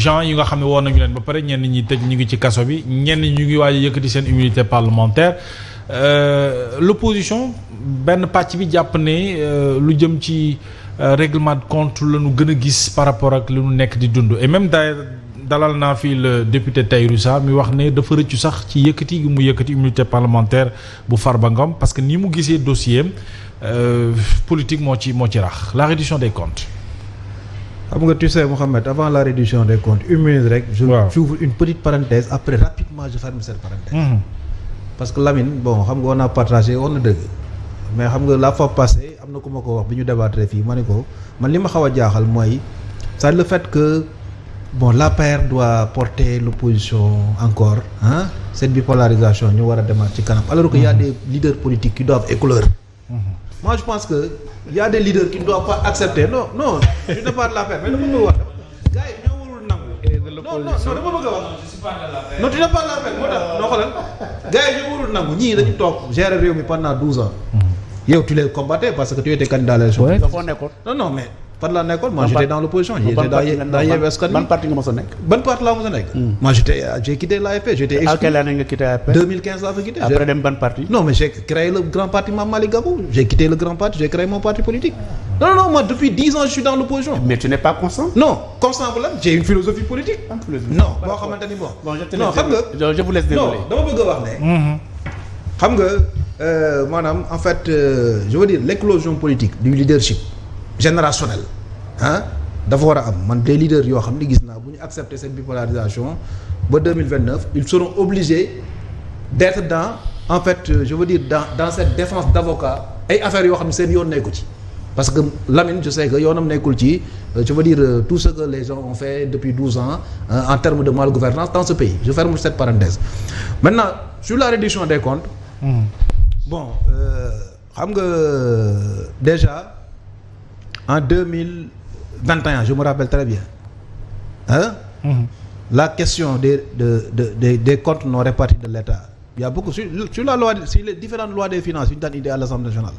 gens yi nga xam ne woon nañu leen ba pare ñenn ñi tëj ñu ngi ci kaso bi ñenn ñi ñu ngi waaj a yëkkati seen immunité parlementaire l'opposition benn pàcc bi jàpp ne lu jëm ci règlement de compte la ñu gën a gis par rapport ak lu ñu nekk di dund et même dalal naa fii le député Tahirou Sarr mi wax ne dafa rëccu sax ci yëkkati gi mu yëkkati immunité parlementaire bu Farba Ngom parce que ni mu gisee dossier politique moo ci rax la reddition des comptes. xam nga tu sais Mohamed avant la reddition des comptes une minute rek. j'ouvre une petite parenthèse après rapidement je ferme cette parenthèse. parce que Lamine bon xam nga on a partagé on a dëgg mais xam nga la fois passée am na ku ma ko wax bi ñu débattre fii ma ne ko man li ma xaw a jaaxal mooy c'est le fait que bon l'APR doit porter l'opposition encore cette bipolarisation ñu war a demaat ci kanam alors que y a des leaders politiques qui doivent éclore. Moi je pense que y a des leaders qui ne doivent pas accepter non je ne parle de l'APR mais dama bëgg wax gars yi ñoo warul nangu. non dama bëgg a wax. je suis pas de l'APR. non tu ne parles de l'APR moo tax noo xoolal gars yi ñoo warul nangu ñii dañu toog gérer réew mi pendant 12 ans. yow tu les combattais parce que tu étais candidat à l'élection. non mais fan laa nekkoon moi j'étais dans l'opposition. dans Yewwi Askan Wi. ban parti nga mos a nekk. ban parti laa mos a nekk. moi j'ai quitté l'AFP j'étais exclu. à quelle année nga quitté l'AFP. 2015 laa fa quitté. après dem ban parti. non mais j'ai créé le grand parti Mame Malick Gakou j'ai quitté le grand parti j'ai créé mon parti politique. non moi depuis 10 ans je suis dans l'opposition. mais tu n'es pas constant. non constant bu lan j'ai une philosophie politique. non boo xamante ni bon. non xam nga je vous laisse dérouler. non dama bëgg a wax ne. xam nga maanaam en fait je veux dire l'éclosion politique du leadership générationnel dafa war a am man des leaders yoo xam ne gis naa bu ñu accepter cette bipolarisation ba 2029 ils seront obligés d'être dans en fait je veux dire dans cette défense d'avocat ay affaires yoo xam ne seen yoon nekku ci parce que Lamine je sais que yoonam nekkul ci je veux dire tout ce que les gens ont fait depuis 12 ans en termes de malgouvernance dans ce pays je ferme cette parenthèse maintenant sur la reddition des comptes bon xam nga déjà en 2021 je me rappelle très bien la question des comptes non répartis de l'État il y a beaucoup sur la loi sur les différentes lois des finances yu ñu daan indi à l'Assemblée nationale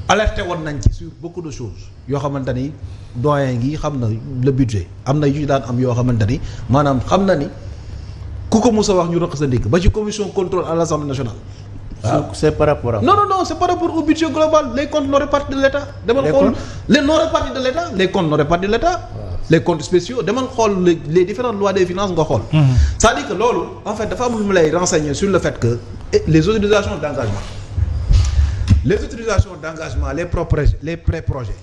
alerté woon nañ ci sur beaucoup de choses yoo xamante ni doyen gi xam na le budget am na yu ñu daan am yoo xamante ni maanaam xam na ni ku ko mos a wax ñu rëq sa ndigg ba ci commission contrôle à l'Assemblée nationale. c'est par rapport à. non c'est par rapport au budget global les comptes non répartis de l'État. demal xool les non répartis de l'État les comptes non répartis de l'État. les comptes spéciaux demal xool les différentes lois des finances nga xool. c'est-à-dire que loolu en fait dafa am lu mu lay renseigner sur le fait que les autorisations d'engagement. les autorisations d'engagement les pré-projets.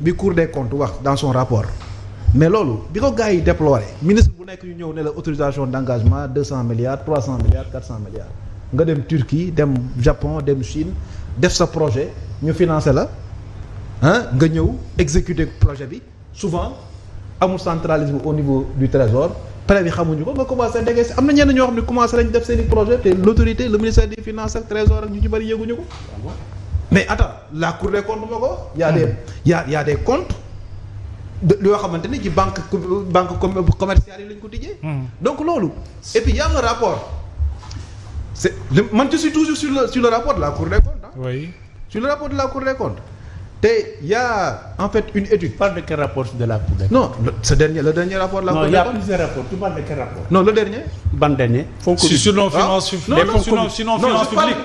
bi Cour des comptes wax dans son rapport. mais loolu bi ko gars yi déploré ministre bu nekk ñu ñëw ne la autorisation d'engagement 200 milliards 300 milliards 400 milliards nga dem Turquie dem Japon dem Chine def sa projet ñu financer la nga ñëw exécuter projet bi souvent amul centralisme au niveau du trésor prêt bi xamuñu ko nga commencé dégager am na ñenn ñoo xam ne commencé lañ def seen i projet te l'autorité le ministère des finances ak trésor ak ñu ci bari yëguñu ko mais attends la Cour des comptes ma ko y a des comptes yoo xamante ni ci banque commerciale yi lañ ko tijjee. donc loolu. et puis y a un rapport. man je suis toujours sur le rapport de la Cour des comptes. oui. sur le rapport de la Cour des comptes. te y a en fait une étude. Tu parles de quel rapport de la Cour des comptes? non le dernier rapport de la Cour des comptes. Non, il y a plusieurs rapports. Tu parles de quel rapport? Non, le dernier. Ban dernier. Sur nos finances publiques.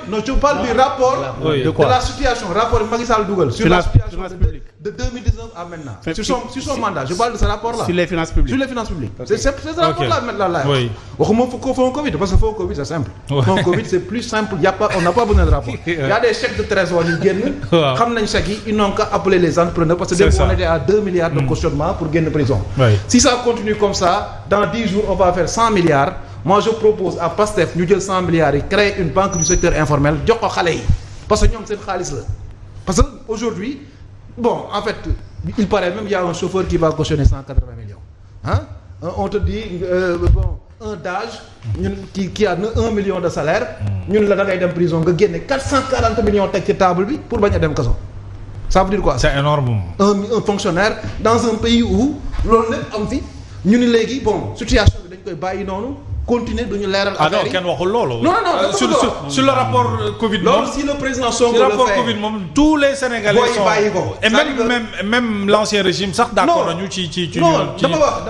Non, je parle du rapport de la situation. Rapport Macky Sall Dougal sur la situation de 2019 à maintenant. Sur son mandat. Je parle de ce rapport-là. Sur les finances publiques. Sur les finances publiques. C'est ce rapport-là maintenant. Oui. Waxuma fonds Covid parce que fonds Covid c'est simple. Fonds Covid c'est plus simple. On n'a pas besoin de rapport. Il y a des chèques de trésor yu génn. Xam nañ chèques yi, ils n'ont qu'à appeler les entrepreneurs parce que on était à 2 milliards de cautionnement pour génn prison. Si ça continue comme ça, dans 10 jours on va faire 100 milliards. Moi je propose à Pastef ñu jël 100 milliards yi créer une banque du secteur informel jox ko xale yi parce que ñoom seen xaalis la. Parce que aujourd'hui bon en fait il paraît même il y a un chauffeur qui va cautionner 180 millions. On te dit un DAGE ñun qui a 1 million de salaire ñun la da ngay dem prison nga génne 440 millions teg ci table bi pour bañ a dem kaso. Ça veut dire quoi? C'est énorme. Un fonctionnaire dans un pays où loolu lépp am fi ñu ni léegi bon situation bi dañ koy bàyyi noonu continuer duñu leeral. ah non kenn waxul loolu. non sur le rapport Covid. loolu si le président Sonko le le rapport fait Covid moom tous les Sénégalais sont bàyyi ko. et même l'ancien régime sax d'accord nañu ci dama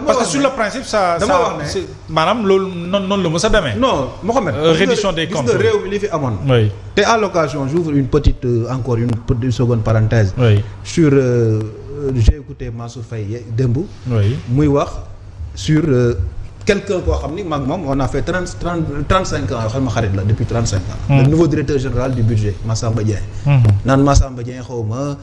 parce que wax sur le principe ça wax ne maanaam loolu noonu la mës a demee. non Mohamed. réduction des comptes gis nga réew mi li fi amoon. oui te à l'occasion j'ouvre une petite seconde parenthèse. oui sur j'ai écouté Mansour Faye démb. oui muy wax sur. quelqu'un koo xam ni maag moom on a fait 35 ans yoo xam ne xarit la depuis 35 ans. le nouveau directeur général du budget Massamba Dieng. naan Massamba Dieng xaw ma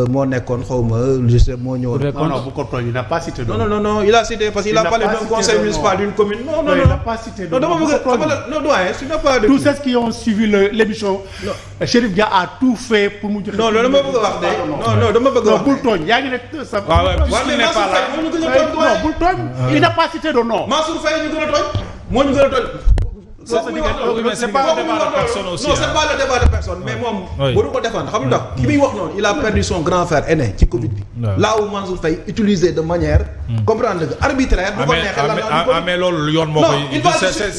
moo nekkoon xaw ma je sais moo ñëwoon. non bu ko tooñ il n'a pas cité. non il a cité parce qu'il a parlé d'un conseil municipal d'une commune. non il n'a pas cité. non dama bëgg non doyen tu n'as pas de. tous ceux qui ont suivi l'émission. Chérif Dia a tout fait pour mu joxe. non loolu dama bëgg a wax de. non dama bëgg a wax non bul tooñ yaa ngi nekk sa. waaw puisqu'il n'est pas là non bul tooñ. il n'a pas cité de nom. Mansour Faye ñu gën a tooñ. moo ñu gën a tooñ. mais c'est pas le débat de personne aussi. non c'est pas le débat de personne mais moom. bu ko défendre xam nga ki muy wax noonu il a perdu son grand frère aîné ci Covid bi. là où Mansour Faye utilisé de manière. comprendre nga arbitraire. bu ko neexee la mais loolu yoon moo koy.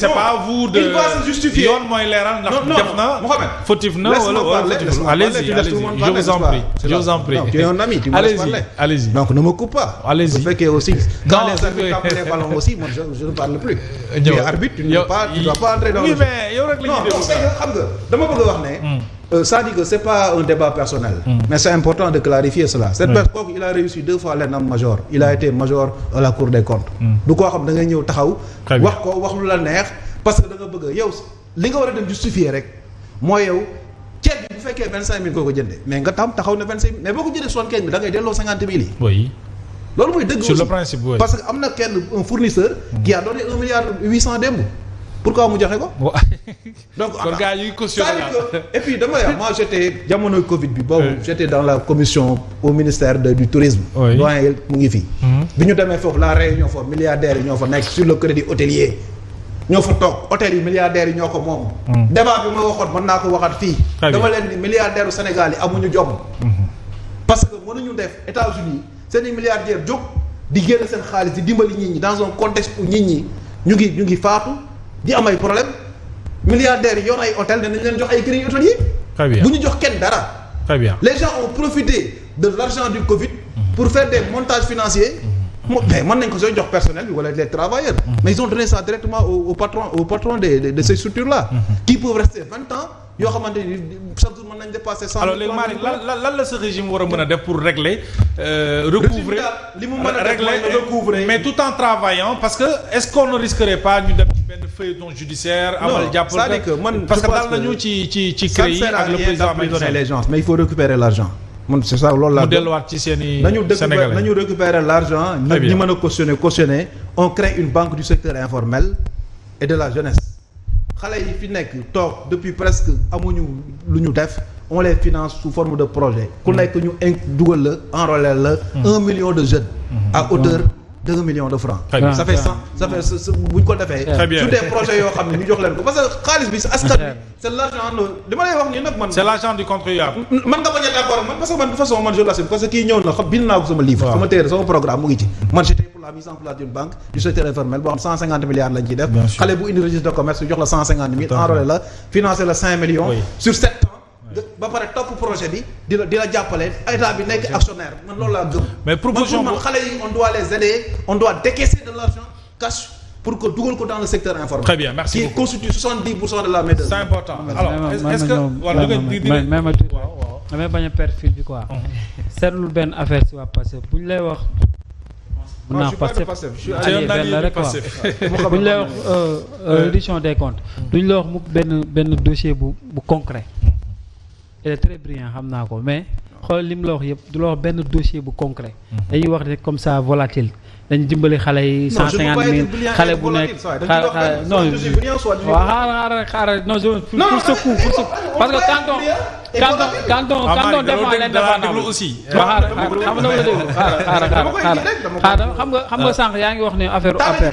c'est pas vous de. il va se justifier yoon mooy leeral ndax def na. fautif na wala allez-y je vous en prie. tu es un ami tu me laisses parler. allez-y donc ne me coupe pas. allez-y bu fekkee aussi. quand les arbitres tapent les ballons aussi moi je ne parle plus. tu es arbitre tu ne dois pas entrer dans le jeu. mais yow rek la ñuy déglu xam nga dama bëgg a wax ne. c'est-à-dire que c'est pas un débat personnel. mais c'est important de clarifier cela. cette personne kooku il a réussi 2 fois l'ENAM major. il a été major à la Cour des comptes. du koo xam da ngay ñëw taxaw. wax ko wax lu la neex parce que da nga bëgg yow li nga war a dem justifier rek mooy yow ceeb bi bu fekkee 25000 koo ko jëndee mais nga taxaw ne 25000 mais boo ko jëndee 75000 da ngay delloo 50000 yi. oui. loolu mooy dëgg sur le principe oui. parce que am na kenn un fournisseur. qui a donné 1 milliard 800 démb. pourquoi mu joxe ko. donc kon gars yi cautionné et puis dama wax moi j'étais jamono Covid bi boobu j'étais dans la commission au ministère du tourisme. doyen mu ngi fii. bi ñu demee foofu la réunion foofu milliardaires yi ñoo fa nekk sur le crédit hôtelier. ñoo fa toog hôtel yi milliardaires yi ñoo ko moom. débat bi ma waxoon mën naa ko waxaat fii. dama leen ni milliardaires u Sénégal yi amuñu jom. parce que mënuñu def États-Unis seen i milliardaires jóg di génn seen xaalis di dimbali nit ñi dans un contexte où nit ñi ñu ngi faatu. di am ay problème milliardaires yi yor ay hôtel ne nañ leen jox ay crédit hôtelier. très bien bu ñu jox kenn dara. très bien les gens ont profité de l'argent du Covid. pour faire des montages financiers. mais mën nañ ko sooy jox personnel bi wala les travailleurs. mais ils ont donné ça directement au patron de ces structures là. qui peuvent rester 20 ans yoo xamante ni chaque jour mën nañ dépasser 100. alors léegi Malick lan la ce régime war a mën a def pour régler. recouvrer li mu mën a def mooy recouvrer mais tout en travaillant parce que est-ce qu'on ne risquerait pas ñu dem ci benn feuilleton judiciaire. amal jàpp parce que daal nañu ci CREI ak le président Macky Sall les gens mais il faut récupérer l'argent. c'est ça loolu la mu delluwaat ci seen i Sénégalais nañu récupérer l'argent. ñi mën a cautionner on crée une banque du secteur informel et de la jeunesse. xale yi fi nekk toog depuis presque amuñu lu ñu def on les finance sous forme de projet ku nekk ñu dugal la enrôler la 1 million de jeunes à hauteur de 1 million de francs. ça fait bu ñu ko defee sur des projets yoo xam ne ñu jox leen ko parce que xaalis bi si askan bi c'est l'argent li ma lay wax nii nag man c'est l'argent du contribuable. man nga bañ a d'accord man parce que man de façon man je l'assume parce que kii ñëw na xam bind naa ko sama livre sama téere sama programme mu ngi ci man j'étais pour la mise en place d'une banque du secteur informel boo xam 150 milliards lañ ciy def xale bu indi registre de commerce jox la 150 000 enrôler la financer la 5 millions sur 7 ans ba pare topp projet bi di la jàppale état bi nekk actionnaire man loolu laa gëm. mais proposition man xale yi on doit les aider on doit décaisser de l'argent cash pour que dugal ko dans le secteur informel. très bien merci beaucoup qui constitue 70% de la main-d'œuvre. c'est important alors est-ce que damay bañ a perdre fil bi quoi. seetlu benn affaire si waa Pastef bu ñu lay wax. mën naa Pastef allié benn la rek quoi bu ñu lay wax réduction des comptes. duñ la wax mu benn dossier bu concret. il est très brillant xam naa ko mais xool li mu la wax yëpp du la wax benn dossier bu concret. dañuy wax rek comme ça volatile. dañu dimbali xale yi 150 000 xale bu nekk non waaw xaaral non pour ce coup parce que quand on défend l'indépendance aussi xam nga sànq yaa ngi wax ne affaire APR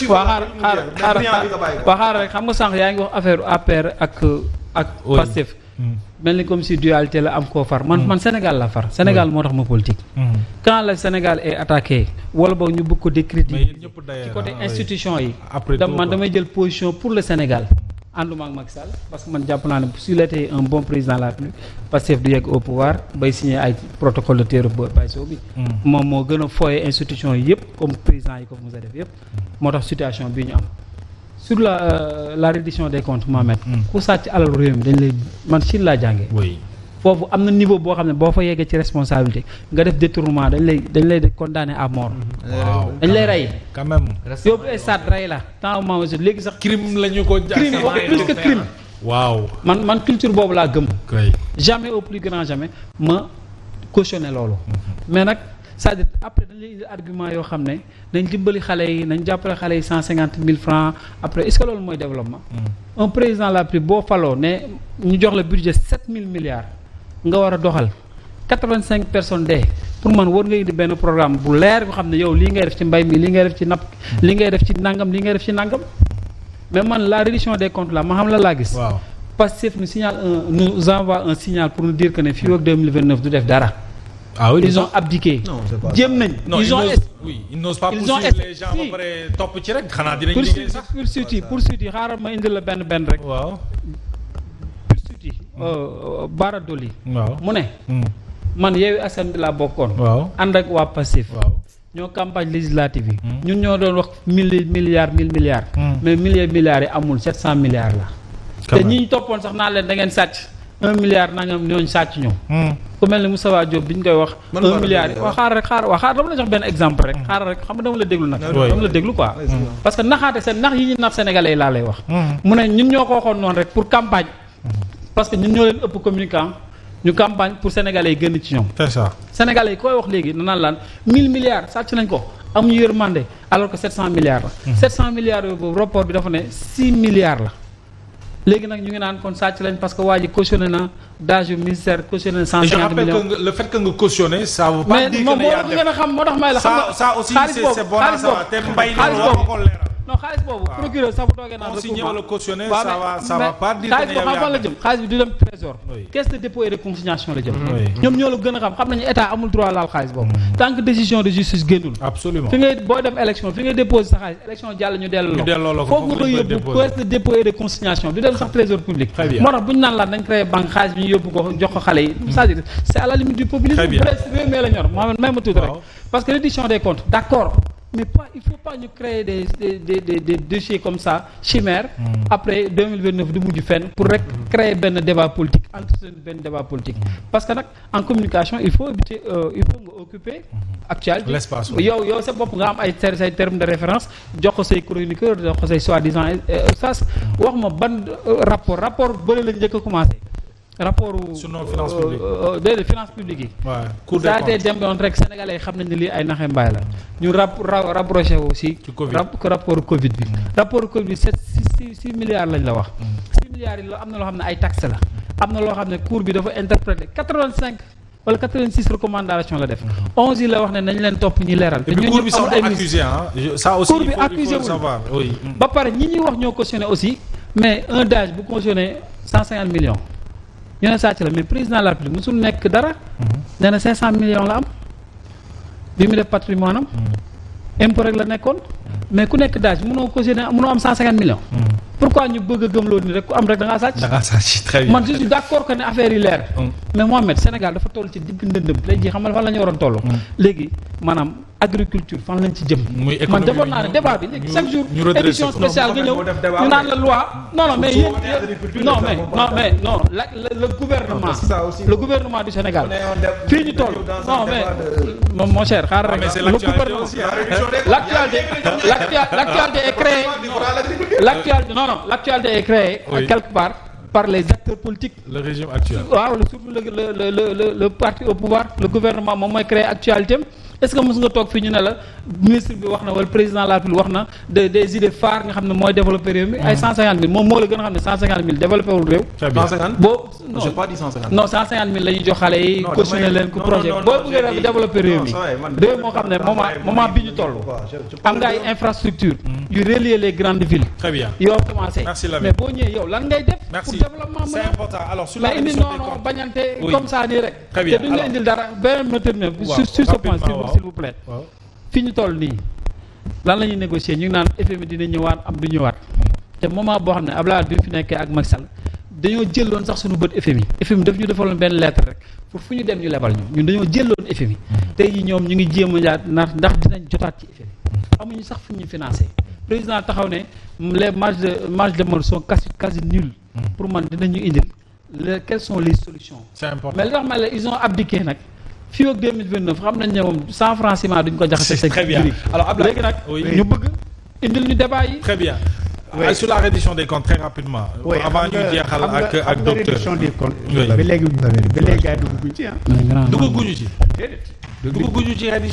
waaw xaaral rek xam nga sànq yaa ngi wax affaire APR ak Pastef mel ni comme si dualité la am koo far man Sénégal la far Sénégal moo tax ma politique quand le Sénégal est attaqué wala boog ñu bëgg ko décrédibiliser ci côté institution yi man damay jël position pour le Sénégal ànduma ak Macky Sall parce que man jàpp naa ne s'il était un bon président de la République Pastef du yegg au pouvoir bay signé ay protocole de terre bayso bi moom moo gën a fooye institution yi yëpp comme président yi ko mos a def yëpp moo tax situation bii ñu am sur la reddition des comptes Mohamed ku sàcc alal réew mi dañ lay man Chine laa jàngee foofu am na niveau boo xam ne boo fa yeggee ci responsabilité nga def détournement dañ lay condamné à mort dañ lay rey quand même yóbbu ay stade rey la temps ma léegi sax crime la ñu ko crime plus que crime waaw man culture boobu laa gëm jamais au plus grand jamais ma cautionné loolu mais nag c'est-à-dire après dañ lay indi argument yoo xam ne nañ dimbali xale yi nañ jàppale xale yi 150 000 francs après est-ce que loolu mooy développement un président la plus boo faloo ne ñu jox la budget 7 000 milliards nga war a doxal 85 personnes dee pour man war nga indi benn programme bu leer yoo xam ne yow lii ngay def ci mbay mi lii ngay def ci napp lii ngay def ci nangam lii ngay def ci nangam mais man la reddition des comptes là ma xam la laa gis Pastef nous envoie un signal pour nous dire que ne fii ak 2029 du def dara ils ont abdiqué jéem nañ ils n'osent pas poursuivre les gens ba pare topp ci rek xanaa dinañ liggéey sax poursuite yi xaaral ma indi la benn rek Bara Dolly mu ne man Yewwi Askan Wi laa bokkoon ànd ak waa Pastef ñoo campagne législative yi ñun ñoo doon wax 1000 milliards mais milliards yi amul 700 milliards la te ñi ñu toppoon sax naa leen da ngeen sàcc 1 milliard nangam ñooñu sàcc ñoom ku mel ni Moustapha Diop bi ñu koy wax 1 milliard yi xaar dama la jox benn exemple rek xaaral rek xam nga dama la déglu nag dama la déglu quoi parce que naxaate seen nax yi ñu nax sénégalais yi laa lay wax mu ne ñun ñoo ko waxoon noonu rek pour campagne parce que ñun ñoo leen ëpp communicant ñu campagne pour sénégalais yi gën ci ñoom. c'est ça sénégalais yi koy wax léegi danaan laan 1000 milliards sàcc nañ ko amuñu yërmande alors que 700 milliards la. 700 milliards yooyu boobu rapport bi dafa ne 6 milliards la. léegi nag ñu ngi naan kon sàcc lañ parce que waa ji cautionné na dage yu ministère cautionné na 150 millions. je rappelle que le fait que nga cautionné ça veut pas dire que mais moom moo gën a xam moo tax may la. xam nga ça aussi c'est bon à savoir te mbay non xaalis boobu procureur sax bu toogee naan recours wala cautionné ça va pas dire xaalis boobu xam la jëm xaalis bi du dem trésor caisse de dépôt et de consignation la jëm ñoom ñoo la gën a xam nañu état amul droit laal xaalis boobu tant que décision de justice génnul absolument fi ngay booy dem élection fi ngay déposer sa xaalis élection jàll ñu delloo la foofu nga koy yóbbu caisse de dépôt et de consignation du dem sax trésor public moo tax bu ñu naan laat nañ créé banque xaalis bi ñu yóbbu ko jox ko xale yi c'est-à-dire c'est à la limite du populisme réew mi la ñor Mohamed may ma tuuti rek parce que reddition des comptes d'accord mais pas il faut pas ñu créer des dossiers comme ça chimère après 2029 du mujj fenn pour rek créer benn débat politique entretenir benn débat politique parce que nag en communication il faut éviter nga occuper actualité l'espace yow sa bopp nga am ay say termes de référence jox ko say chroniqueur jox ko say soi-disant sas wax ma ban rapport bëri lañ njëkk a commencé rapport sur nos finances publiques déedéet finances publiques yi. waaw Cour des comptes saa tey dem doon rek sénégalais yi xam nañ ne lii ay naxe mbaay la ñu rapproché aussi. ci Covid rapport Covid bi. rapport Covid bi 6 milliards lañ la wax. 6 milliards yi am na loo xam ne ay taxes la. am na loo xam ne cour bi dafa interprété 85 wala 86 recommandations la def. 11 yi la wax ne nañ leen topp ñi leeral. te ñun cour bi sax accusé ça aussi cour bi accusé wul savoir oui. ba pare ñi ñuy wax ñoo cautionné aussi mais un DAGE bu cautionné 150 millions. ñu ne sàcc la mais président de la République musul nekk dara. nee na 500 millions la am bi mu def patrimoine am. impôt rek la nekkoon. mais ku nekk daaj mënoo cautionné mënoo am 150 millions. pourquoi ñu bëgg a gëmloo ni rek ku am rek da ngaa sàcc. da ngaa sàcc très bien man je suis d'accord que ne affaire yi leer. mais Mohamed Sénégal dafa toll ci digg ndëndëm tey jii xam nga fan la ñu waroon toll. léegi maanaam agriculture fan lañ ci jëm. muy économie man defoon naa ne débat bi léegi chaque jour édition spéciale nga ñëw ñu naan la loi non mais yéen non le gouvernement du Sénégal fii ñu toll non mais mon cher xaaral rek le gouvernement l'actualité est créée l'actualité est créée quelque part par les acteurs politiques. Le régime actuel. waaw surtout le parti au pouvoir le gouvernement moom mooy créer actualité est-ce que mos nga toog fii ñu ne la ministre bi wax na wala président de la République wax na des idées phares nga xam ne mooy développé réew mi ay 150 000 moom moo la gën a xam ne 150 000 développé wul réew. 150 boo non j'ai pas dit 150 non 150 000 la ñuy jox xale yi cautionné leen ko projet boo bëggee développé réew mi réew moo xam ne moment bi ñu toll am nga ay infrastructure yu relier les grandes villes. Très bien. yoo commencé Merci, mais boo ñëwee yow lan ngay def. Merci. pour développement C'est important. Alors sur la mais indi réduction des non comptes. bañante Oui. comme ça nii rek. Très bien. te duñu la indil dara beneen ma terminer Waaw, sur ce point rapidement, s'il vous plaît. waaw. fi ñu toll nii lan la ñuy négocier ñu ngi naan FMI dina ñëwaat am du ñëwaat te moment boo xam ne Abdoulaye Wade bi fi nekkee ak Macky Sall dañoo jëloon sax suñu bët FMI daf ñu defaloon benn lettre rek pour fu ñu dem ñu lebal ñu ñun dañoo jëloon FMI tey jii ñoom ñu ngi jéem a jaat ndax dinañ jotaat ci FMI amuñu sax fu ñu financé président taxaw ne les marges de manœuvre sont quasi nulles pour man dinañu indil quelles sont les solutions. C'est important. mais li tax ma la ils ont abdiqué nag fii ak 2029 xam nañ ne moom 100 francs ciment duñ ko jaxase. C'est très bien. prix. Alors, Ablaye, léegi nag oui. ñu bëgg indil ñu débat yi. Très bien. Sur la reddition des comptes très rapidement. oui avant ñu jeexal ak docteur. réduction des comptes. Oui. ba léegi gars yi dugguñ ci ah. duggaguñu ci. déedéet. duggaguñu ci reddition